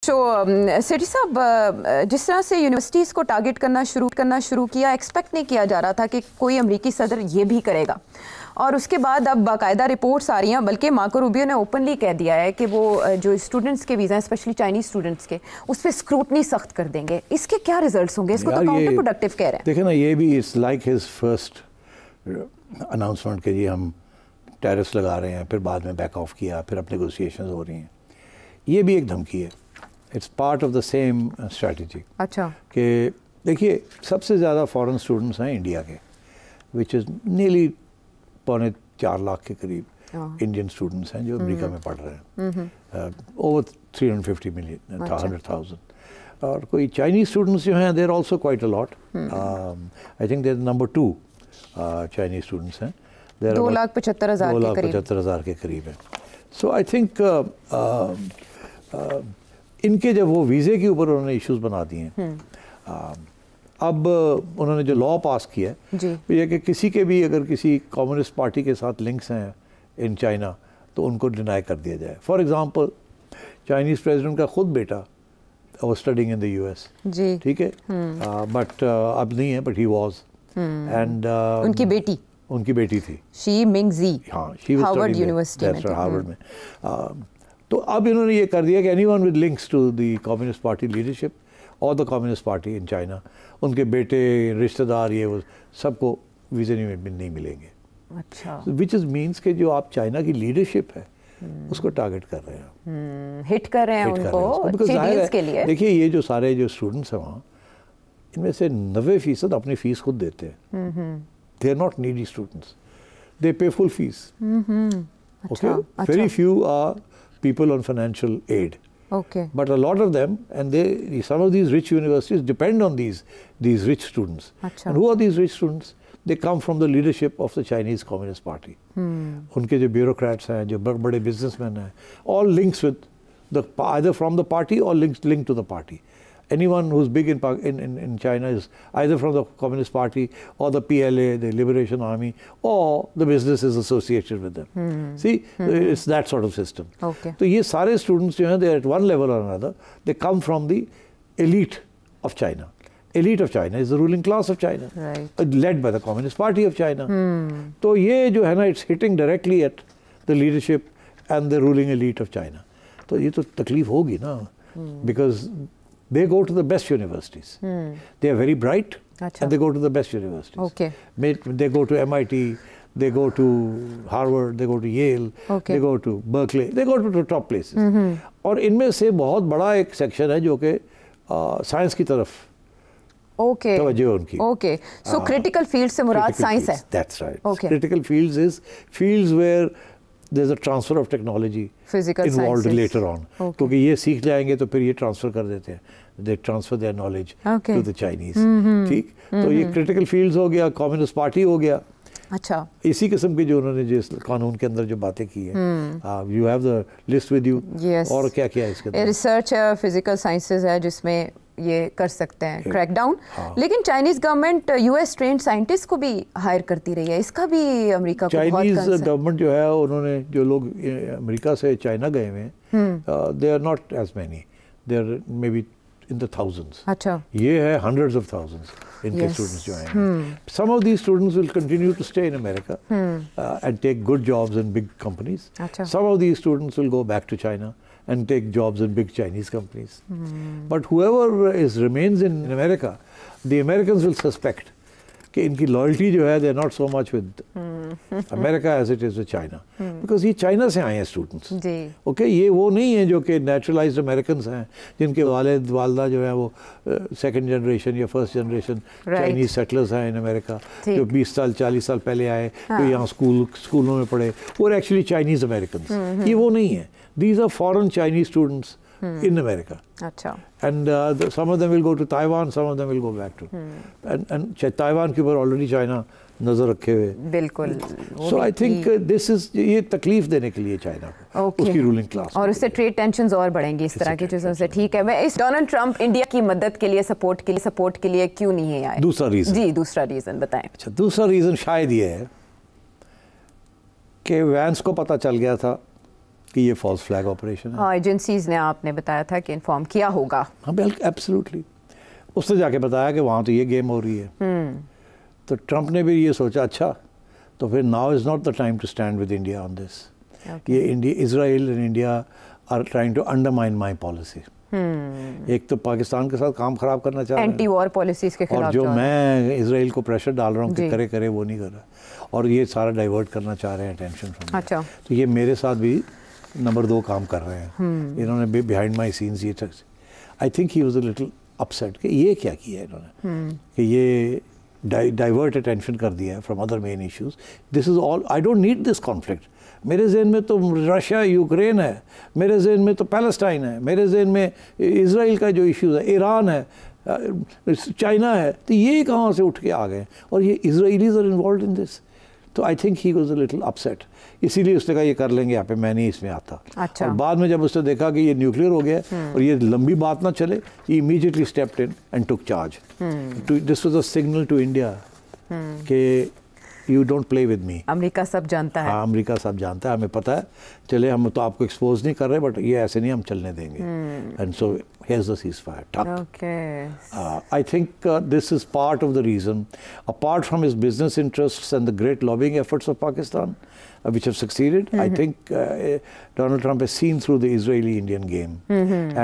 सेठी साहब, जिस तरह से यूनिवर्सिटीज़ को टारगेट करना शुरू किया, एक्सपेक्ट नहीं किया जा रहा था कि कोई अमेरिकी सदर ये भी करेगा, और उसके बाद अब बाकायदा रिपोर्ट्स आ रही हैं, बल्कि मार्को रूबियो ने ओपनली कह दिया है कि वो जो स्टूडेंट्स के वीज़ा, स्पेशली चाइनीज़ स्टूडेंट्स के, उस पर स्क्रूटनी सख्त कर देंगे। इसके क्या रिजल्ट्स होंगे? इसको तो काउंटर प्रोडक्टिव कह रहे हैं। देखे ना, ये भी it's like his first announcement के जी हम टैरिफ्स लगा रहे हैं, फिर बाद में बैक ऑफ किया, फिर अब नेगोशिएशंस हो रही हैं। ये भी एक धमकी है। It's part of the same strategy. अच्छा, कि देखिए, सबसे ज़्यादा फॉरेन स्टूडेंट्स हैं इंडिया के, विच इज़ नीली 4.25 लाख के करीब इंडियन स्टूडेंट्स हैं जो अमेरिका में पढ़ रहे हैं, ओवर 350 मिलियन 100,000। और कोई चाइनीज़ स्टूडेंट्स जो हैं, देर also quite a lot. I think there number 2 Chinese students हैं, 2,75,000 के करीब है। सो आई थिंक इनके जब वो वीज़े के ऊपर उन्होंने इश्यूज बना दिए हैं, अब उन्होंने जो लॉ पास किया है वो ये कि किसी के भी अगर किसी कम्युनिस्ट पार्टी के साथ लिंक्स हैं इन चाइना तो उनको डिनाई कर दिया जाए। फॉर एग्जांपल, चाइनीज़ प्रेसिडेंट का खुद बेटा वो स्टडिंग इन द यूएस, ठीक है, बट अब नहीं है, बट ही वाज, एंड उनकी बेटी थी शी मिंगजी, हाँ, शी वाज हार्वर्ड यूनिवर्सिटी में, हार्वर्ड में। तो अब इन्होंने ये कर दिया कि anyone with links to the communist party leadership और the communist party in China, उनके बेटे, रिश्तेदार, ये वो सबको वीज़े नहीं मिलेंगे। अच्छा, विच इज़ मीन्स कि जो आप चाइना की लीडरशिप है उसको टारगेट कर रहे हैं, हिट कर रहे हैं उनको डील्स के लिए। देखिए, ये जो सारे जो स्टूडेंट्स हैं वहाँ, इनमें से 90% अपनी फ़ीस खुद देते हैं। They are not needy students, they pay full fees. Okay, very few are people on financial aid. Okay. But a lot of them, and some of these rich universities depend on these rich students. Achha. And who are these rich students? They come from the leadership of the Chinese Communist Party. उनके जो bureaucrats हैं, जो बड़े businessmen हैं, all links with either from the party or linked to the party. Anyone who's big in China is either from the Communist Party or the PLA, the Liberation Army, or the businesses associated with them. See, it's that sort of system. Okay. So ये सारे students जो हैं, they are at one level or another, they come from the elite of China. Elite of China is the ruling class of China, right, led by the Communist Party of China. तो ये जो है ना, it's hitting directly at the leadership and the ruling elite of China. तो ये तो तकलीफ होगी ना, because they go to the best universities. They are very bright, and they go to the best universities. Okay. They go to MIT, they go to Harvard, they go to Yale, they go to Berkeley, they go to the top places. और इनमें से बहुत बड़ा एक section है जो कि science की तरफ तवज्जो उनकी। Okay. So critical fields से मुराद साइंस है। That's right. Okay. Critical fields is fields where there's a transfer of technology involved later on. क्योंकि ये सीख जाएंगे तो फिर ये ट्रांसफ़र कर देते हैं, they transfer their knowledge to the Chinese. ठीक, तो ये critical fields हो गया, कम्युनिस्ट पार्टी हो गया। अच्छा, इसी किस्म की जो उन्होंने जिस कानून के अंदर जो बातें की हैं, you have the list with you. और क्या क्या है इसके अंदर? रिसर्च है, फिजिकल साइंसेज है, जिसमें ये कर सकते हैं क्रैकडाउन। लेकिन Chinese government US trend scientist को भी हायर करती रही है, इसका भी अमेरिका को बहुत चाइनीज गवर्नमेंट जो है, उन्होंने जो लोग अमेरिका से चाइना गए हुए हैं, they are not as many, they are maybe in the thousands. अच्छा, ये है हंड्रेड्स ऑफ थाउजेंड्स इनके स्टूडेंट्स जो हैं। Some of these students will continue to stay in America and take good jobs in big companies. Some of these students will go back to China and take jobs in big Chinese companies. But whoever remains in America, the Americans will suspect कि इनकी loyalty जो है, they are not so much with America as it is with China, because ये China से आए हैं students. Okay, ये वो नहीं है जो कि naturalized Americans हैं, जिनके वालिद वालदा जो है वो second generation या first generation Chinese settlers हैं in America, जो 20 साल 40 साल पहले आए, जो यहाँ स्कूलों में पढ़े, वो actually Chinese Americans. ये वो नहीं है. These are foreign Chinese students in America. अच्छा. And some of them will go to Taiwan, some of them will go back to. And Taiwan के ऊपर already China नजर रखे हुए। बिल्कुल। So I think this is, ये तकलीफ देने के लिए चाइना को, उसकी रूलिंग क्लास। और उससे ट्रेड टेंशंस और बढ़ेंगी इस तरह की चीज़ों से। ठीक है, मैं इस डोनाल्ड ट्रंप इंडिया की मदद के लिए, सपोर्ट के लिए क्यों नहीं आए? दूसरा रीज़न। जी, दूसरा रीज़न बताएं। अच्छा, दूसरा रीज़न शायद ये है कि वैंस को पता चल गया था कि ये फॉल्स फ्लैग ऑपरेशन है। हाँ, एजेंसीज ने आपने बताया था कि इन्फॉर्म किया होगा। हाँ बिल्कुल, एब्सोल्युटली। उसने जाके बताया कि वहाँ तो ये गेम हो रही है। तो ट्रंप ने भी ये सोचा, अच्छा तो फिर now is not the time to stand with India on this. ये India, Israel and India are trying to undermine my policy. एक तो पाकिस्तान के साथ काम खराब करना चाह रहे हैं, एंटी वॉर पॉलिसीज के खिलाफ, और जो मैं इसराइल को प्रेशर डाल रहा हूँ कि करे करे वो नहीं कर रहा, और ये सारा डाइवर्ट करना चाह रहे हैं अटेंशन फ्रॉम। अच्छा, तो ये मेरे साथ भी नंबर 2 काम कर रहे हैं। इन्होंने बिहाइंड माई सीन्स ये, आई think he was a little upset कि ये क्या किया इन्होंने, कि ये डाइवर्ट अटेंशन कर दिया है from other main issues. This is all, I don't need this conflict. मेरे जहन में तो रशिया यूक्रेन है, मेरे जहन में तो पैलेस्टाइन है, मेरे जहन में इसराइल का जो इश्यूज है, ईरान है, चाइना है, तो ये कहाँ से उठ के आ गए, और ये Israelis are involve in this. तो I think he was a little upset, इसीलिए उसने कहा ये कर लेंगे यहाँ पे, मैं नहीं इसमें आता। अच्छा। और बाद में जब उसने देखा कि ये न्यूक्लियर हो गया और ये लंबी बात ना चले, he immediately stepped in and took charge. This was a signal to India कि you don't play with me. America सब जानता है। हाँ, अमेरिका सब जानता है, हमें पता है, चले हम तो आपको एक्सपोज नहीं कर रहे, बट ये ऐसे नहीं हम चलने देंगे। And so here's the ceasefire. Okay. I think this is part of the reason, apart from his business interests and the great lobbying efforts of Pakistan, which have succeeded. I think Donald Trump has seen through the Israeli-Indian game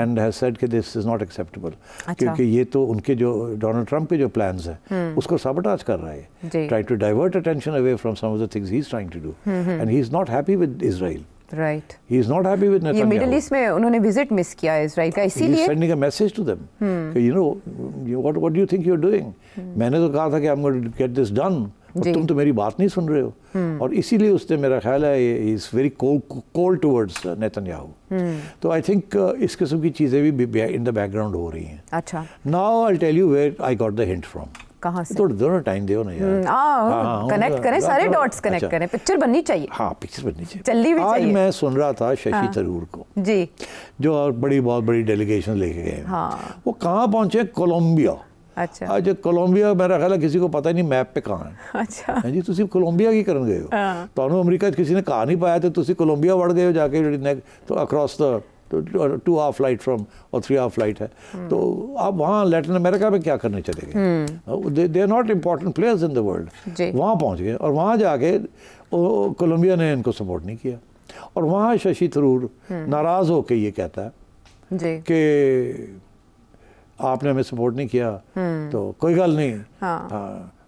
and has said that this is not acceptable. क्योंकि ये तो उनके जो Donald Trump के जो plans हैं, उसको sabotage कर रहा है. Try to divert attention away from some of the things he's trying to do, and he's not happy with Israel. Right. He is not happy with Netanyahu. ये middle east में उन्होंने visit miss किया Israel का, इसीलिए He's sending a message to them. You know, what do you think you're doing? मैंने तो कहा था कि I'm going to get this done. और तुम तो मेरी बात नहीं सुन रहे हो, और इसीलिए उसने, मेरा ख्याल है, he is very cold towards Netanyahu. तो I think इस किस्म की चीज़ें भी in the background हो रही हैं. अच्छा. Now I'll tell you where I got the hint from. कहाँ से? थोड़ा दोनों टाइम दो ना यार। कनेक्ट करें, सारे डॉट्स कनेक्ट करें, पिक्चर बननी चाहिए। हाँ, पिक्चर बननी चाहिए, चलनी भी चाहिए। आज मैं सुन रहा था शशि थरूर को जी, जो बहुत बड़ी डेलीगेशन लेके गए। वो कहाँ पहुँचे? कोलंबिया। अच्छा। आज कोलंबिया मेरा ख्याल है किसी को पता ही नहीं मैप पे कहाँ है। अच्छा जी, तुसी कोलंबिया की करन गए हो, तो अमेरिका किसी ने कहा नहीं पाया, तो तुसी कोलंबिया बढ़ गए हो जाके, तो across the 2 hour flight from, और 3 hour फ्लाइट है, तो आप वहाँ लैटिन अमेरिका में क्या करने चले गए? They are not important players in the world. वहाँ पहुँच गए, और वहाँ जाके कोलंबिया ने इनको सपोर्ट नहीं किया, और वहाँ शशि थरूर नाराज़ होकर ये कहता है कि आपने हमें सपोर्ट नहीं किया, तो कोई गल नहीं,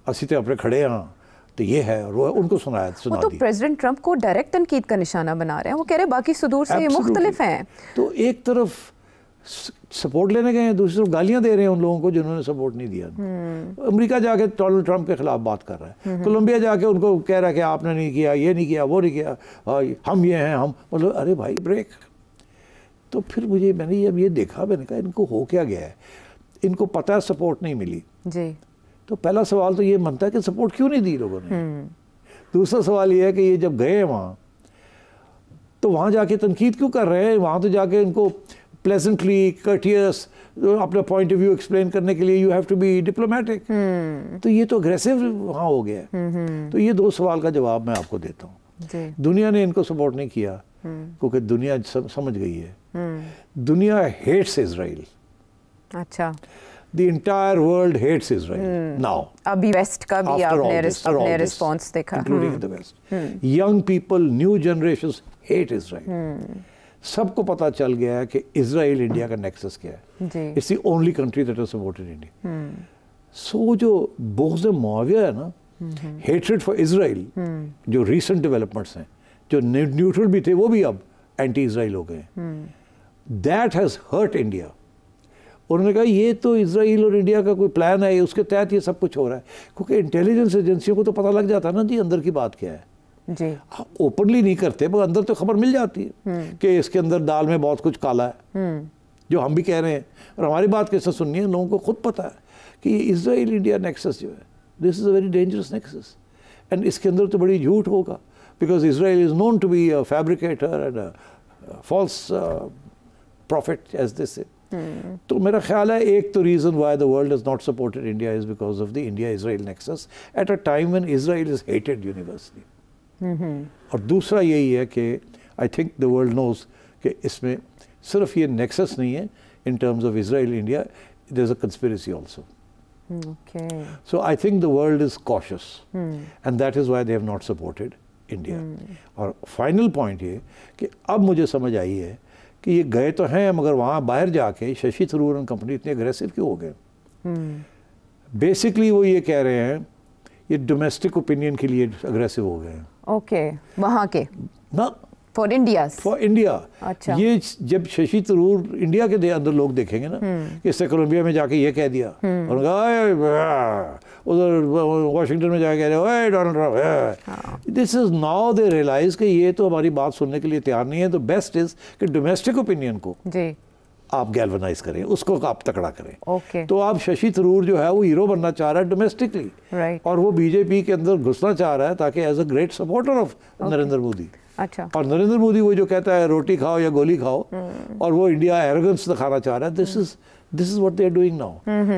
असी तो अपने खड़े हाँ, तो ये है, और उनको सुना तो प्रेसिडेंट ट्रंप को डायरेक्ट तनकीद का निशाना बना रहे हैं। वो कह रहे हैं बाकी सुदूर से ये मुख्तलिफ हैं। तो एक तरफ सपोर्ट लेने गए हैं, दूसरी तरफ गालियां दे रहे हैं उन लोगों को जिन्होंने सपोर्ट नहीं दिया। अमेरिका जाके डोनाल्ड ट्रंप के खिलाफ बात कर रहा है, कोलंबिया जाके उनको कह रहा है कि आपने नहीं किया, ये नहीं किया, वो नहीं किया, हम ये हैं, हम, मतलब अरे भाई ब्रेक। तो फिर मैंने जब ये देखा, मैंने कहा इनको हो क्या गया है, इनको पता है सपोर्ट नहीं मिली जी। तो पहला सवाल तो ये बनता है कि सपोर्ट क्यों नहीं दी लोगों ने। दूसरा सवाल ये है कि ये जब गए वहाँ, तो वहाँ जाके तनकीद क्यों कर रहे हैं? वहाँ तो जाके इनको प्लेजेंटली, कर्टियस, अपना पॉइंट ऑफ व्यू एक्सप्लेन करने के लिए you have to be diplomatic. तो ये तो अग्रेसिव वहाँ हो गया। तो ये 2 सवाल का जवाब मैं आपको देता हूँ। दुनिया ने इनको सपोर्ट नहीं किया क्योंकि दुनिया समझ गई है, दुनिया हेट्स इजराइल। अच्छा। The entire world hates Israel now. अभी वेस्ट का भी आपने रिस्पॉन्स देखा, including in the West. Young people, new generations hate Israel. सबको पता चल गया है कि इजराइल इंडिया का नेक्सस क्या है। It's the only country that has supported India. So जो बोझ मुआविया है ना, hatred for Israel, जो recent developments हैं, जो न्यूट्रल भी थे वो भी अब एंटी इजराइल हो गए। That has hurt India. उन्होंने कहा ये तो इजराइल और इंडिया का कोई प्लान है, उसके तहत ये सब कुछ हो रहा है, क्योंकि इंटेलिजेंस एजेंसियों को तो पता लग जाता है ना जी अंदर की बात क्या है जी। ओपनली नहीं करते, पर अंदर तो खबर मिल जाती है कि इसके अंदर दाल में बहुत कुछ काला है, जो हम भी कह रहे हैं, और हमारी बात कैसे सुननी है, लोगों को खुद पता है कि ये इजराइल इंडिया नेक्सस जो है, this is a very dangerous nexus, and इसके अंदर तो बड़ी झूठ होगा, because Israel is known to be a fabricator and a false prophet as this. तो मेरा ख्याल है एक तो reason why the world is not supported India is because of the India Israel nexus at a time when Israel is hated universally. और दूसरा यही है कि I think the world knows कि इसमें सिर्फ ये नेक्सस नहीं है in terms of Israel India, there is a conspiracy also. So I think the world is cautious and that is why they have not supported India. और final point ये कि अब मुझे समझ आई है कि ये गए तो हैं मगर वहाँ बाहर जाके शशि थरूर एंड कंपनी इतने अग्रेसिव क्यों हो गए. बेसिकली वो ये कह रहे हैं ये डोमेस्टिक ओपिनियन के लिए अग्रेसिव हो गए हैं. ओके, वहाँ के ना फॉर इंडिया. अच्छा. ये जब शशि थरूर इंडिया के अंदर लोग देखेंगे ना कि इससे कोलंबिया में जाके ये कह दिया और उधर वाशिंगटन में जाके कह रहे Donald Trump, this is now they realise कि ये तो हमारी बात सुनने के लिए तैयार नहीं है. तो बेस्ट इज कि डोमेस्टिक ओपिनियन को आप गैल्वनाइज करें, उसको आप तकड़ा करें. तो आप शशि थरूर जो है वो हीरो बनना चाह रहा है डोमेस्टिकली, और वो बीजेपी के अंदर घुसना चाह रहा है ताकि as a great supporter of Narendra Modi. अच्छा. और नरेंद्र मोदी वो जो कहता है रोटी खाओ या गोली खाओ, और वो इंडिया एरोगेंस दिखाना चाह रहा है. This is what they are doing now,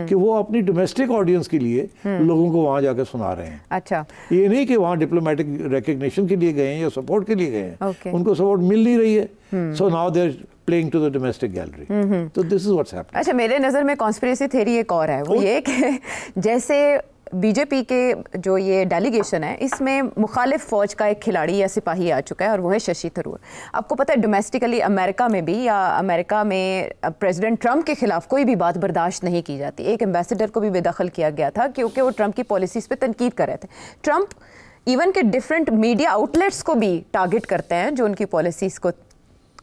कि वो अपनी डोमेस्टिक ऑडियंस के लिए लोगों को वहां जाकर सुना रहे हैं. अच्छा. ये नहीं कि वहां डिप्लोमेटिक रिकग्निशन के लिए गए हैं या सपोर्ट के लिए गए हैं. उनको सपोर्ट मिल नहीं रही है. So now they are playing to the domestic gallery. तो दिस इज व्हाट्स हैपनिंग. अच्छा, मेरे नज़र में कॉन्स्पिरेसी थ्योरी एक और है, वो ये कि जैसे बीजेपी के जो ये डेलीगेशन है इसमें मुखालिफ फ़ौज का एक खिलाड़ी या सिपाही आ चुका है और वो है शशि थरूर. आपको पता है डोमेस्टिकली अमेरिका में भी, या अमेरिका में प्रेसिडेंट ट्रंप के खिलाफ कोई भी बात बर्दाश्त नहीं की जाती. एक एम्बेसडर को भी बेदखल किया गया था क्योंकि वो ट्रंप की पॉलिसीज़ पे तनकीद कर रहे थे. ट्रंप इवन के डिफरेंट मीडिया आउटलेट्स को भी टारगेट करते हैं जो उनकी पॉलिसीज़ को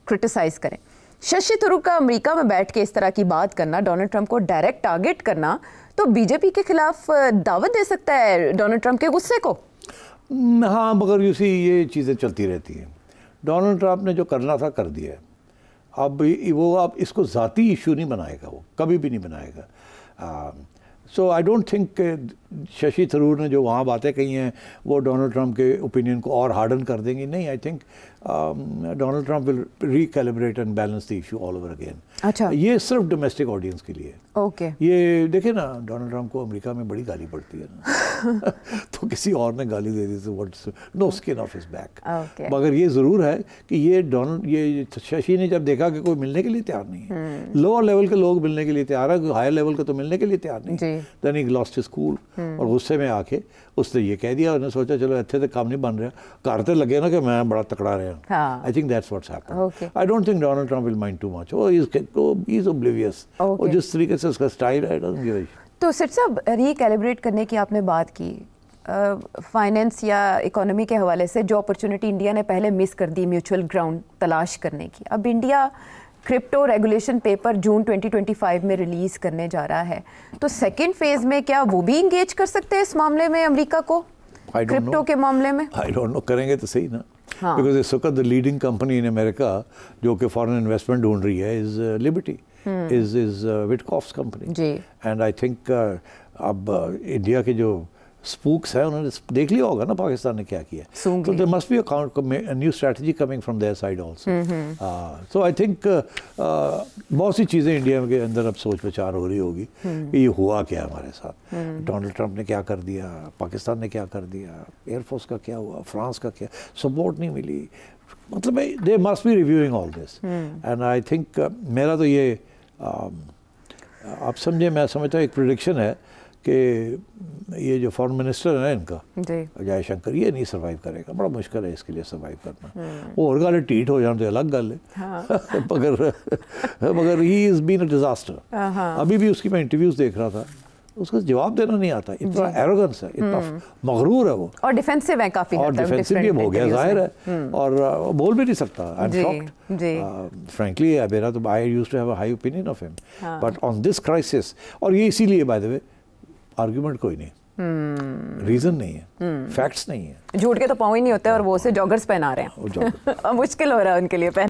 क्रिटिसाइज़ करें. शशि थरूर का अमेरिका में बैठ के इस तरह की बात करना, डोनाल्ड ट्रंप को डायरेक्ट टारगेट करना, तो बीजेपी के खिलाफ दावत दे सकता है डोनाल्ड ट्रंप के गुस्से को. हाँ, मगर यूसी ये चीज़ें चलती रहती हैं. डोनाल्ड ट्रंप ने जो करना था कर दिया है. अब इसको ज़ाती इशू नहीं बनाएगा, वो कभी भी नहीं बनाएगा. So I don't think Shashi Tharoor ने जो वहाँ बातें कही हैं वो डोनाल्ड ट्रंप के ओपिनियन को और हार्डन कर देंगी. नहीं, I think Donald Trump will recalibrate and balance the issue all over again. अच्छा. ये सिर्फ डोमेस्टिक ऑडियंस के लिए. ओके. ये देखे ना, डोनाल्ड ट्रंप को अमेरिका में बड़ी गाली पड़ती है ना. तो किसी और ने गाली दे दी तो what's no skin off his back. मगर ये ज़रूर है कि ये शशि ने जब देखा कि कोई मिलने के लिए तैयार नहीं है, लोअर लेवल के लोग मिलने के लिए तैयार है, हायर लेवल के तो मिलने के लिए तैयार नहीं, then he lost his cool. और गुस्से में आके उसने ये कह दिया. उन्होंने सोचा चलो अच्छे से काम नहीं बन रहा, करते लगे ना कि मैं बड़ा तकड़ा रहा. I think that's what's happened. I don't think Donald Trump will mind too much. He is oblivious. और जिस तरीके से उसका स्टाइल है, डजंट गिव अ शिट. तो सिट साहब, रिकैलिब्रेट करने की आपने बात की, फाइनेंस या इकोनॉमी के हवाले से जो अपॉर्चुनिटी इंडिया ने पहले मिस कर दी म्यूचुअल ग्राउंड तलाश करने की, अब इंडिया क्रिप्टो रेगुलेशन पेपर जून 2025 में रिलीज़ करने जा रहा है. तो सेकेंड फेज में क्या वो भी इंगेज कर सकते हैं इस मामले में अमेरिका को, क्रिप्टो के मामले में? I don't know. करेंगे तो सही ना. बिकॉज इस वक्त the leading company in America जो कि फॉरेन इन्वेस्टमेंट ढूंढ रही है is Liberty, is Witkoff's company. And I think अब इंडिया के जो स्पूक्स है उन्होंने देख लिया होगा ना पाकिस्तान ने क्या किया. तो there must be a new strategy coming from their side also. So I think बहुत सी चीज़ें इंडिया के अंदर अब सोच विचार हो रही होगी कि ये हुआ क्या हमारे साथ. डोनाल्ड ट्रंप ने क्या कर दिया, पाकिस्तान ने क्या कर दिया, एयरफोर्स का क्या हुआ, फ्रांस का क्या, सपोर्ट नहीं मिली. मतलब they must be reviewing all this. And I think मेरा तो ये आप समझे, मैं समझता हूँ एक प्रेडिक्शन है कि ये जो फॉरेन मिनिस्टर है इनका जयशंकर, ये नहीं सर्वाइव करेगा. बड़ा मुश्किल है इसके लिए सर्वाइव करना. वो और गल टीट हो जाना तो अलग गल है. मगर he is been a disaster. अभी भी उसकी मैं इंटरव्यूज़ देख रहा था, उसको जवाब देना नहीं आता. इतना एरोगेंस है, इतना मगरूर है वो, और डिफेंसिव है काफ़ी. और डिफेंसिव भी हो गया जाहिर है, और बोल भी नहीं सकता. I am shocked frankly. मेरा तो I used to have a high opinion of him, but on this crisis, और ये इसीलिए बाय द वे आर्ग्यूमेंट कोई नहीं, रीजन नहीं है, फैक्ट्स नहीं है. झूठ के तो पाँव ही नहीं होते और वो उसे जॉगर्स पहना रहे हैं. मुश्किल हो रहा है उनके लिए.